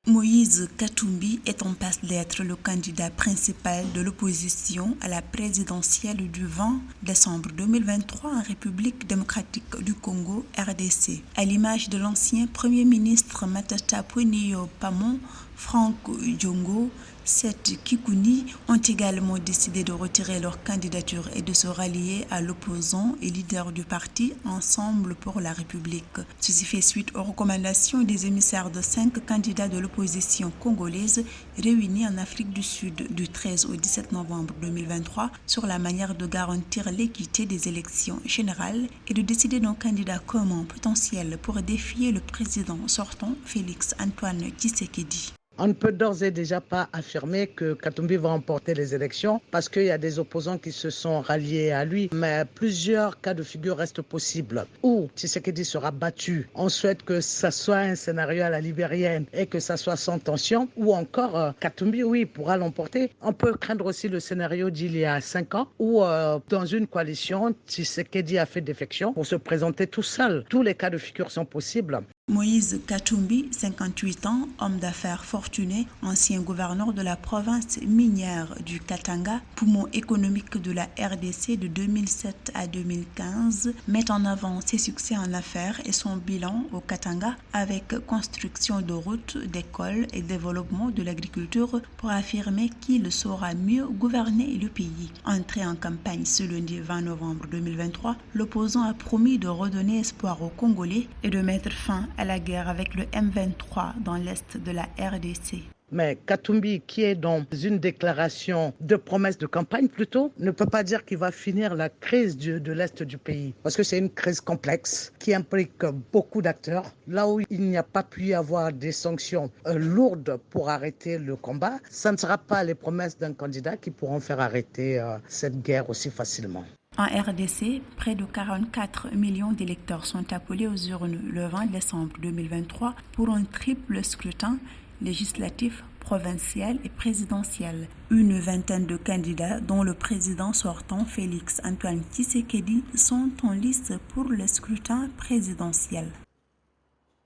Moïse Katumbi est en passe d'être le candidat principal de l'opposition à la présidentielle du 20 décembre 2023 en République démocratique du Congo, RDC. À l'image de l'ancien Premier ministre Matata Ponyo Pamon, Franck Diongo, Seth Kikuni ont également décidé de retirer leur candidature et de se rallier à l'opposant et leader du parti Ensemble pour la République. Ceci fait suite aux recommandations des émissaires de 5 candidats de l'opposition congolaise réunis en Afrique du Sud du 13 au 17 novembre 2023 sur la manière de garantir l'équité des élections générales et de décider d'un candidat commun potentiel pour défier le président sortant Félix Antoine Tshisekedi. On ne peut d'ores et déjà pas affirmer que Katumbi va remporter les élections parce qu'il y a des opposants qui se sont ralliés à lui. Mais plusieurs cas de figure restent possibles. Ou Tshisekedi sera battu. On souhaite que ça soit un scénario à la libérienne et que ça soit sans tension. Ou encore Katumbi, oui, pourra l'emporter. On peut craindre aussi le scénario d'il y a 5 ans où dans une coalition, Tshisekedi a fait défection pour se présenter tout seul. Tous les cas de figure sont possibles. Moïse Katumbi, 58 ans, homme d'affaires fortuné, ancien gouverneur de la province minière du Katanga, poumon économique de la RDC de 2007 à 2015, met en avant ses succès en affaires et son bilan au Katanga avec construction de routes, d'écoles et développement de l'agriculture pour affirmer qu'il saura mieux gouverner le pays. Entré en campagne ce lundi 20 novembre 2023, l'opposant a promis de redonner espoir aux Congolais et de mettre fin à la guerre avec le M23 dans l'est de la RDC. Mais Katumbi, qui est dans une déclaration de promesse de campagne plutôt, ne peut pas dire qu'il va finir la crise de l'Est du pays. Parce que c'est une crise complexe qui implique beaucoup d'acteurs. Là où il n'y a pas pu y avoir des sanctions lourdes pour arrêter le combat, ça ne sera pas les promesses d'un candidat qui pourront faire arrêter cette guerre aussi facilement. En RDC, près de 44 millions d'électeurs sont appelés aux urnes le 20 décembre 2023 pour un triple scrutin législatif, provincial et présidentiel. Une vingtaine de candidats, dont le président sortant Félix Antoine Tshisekedi, sont en liste pour le scrutin présidentiel.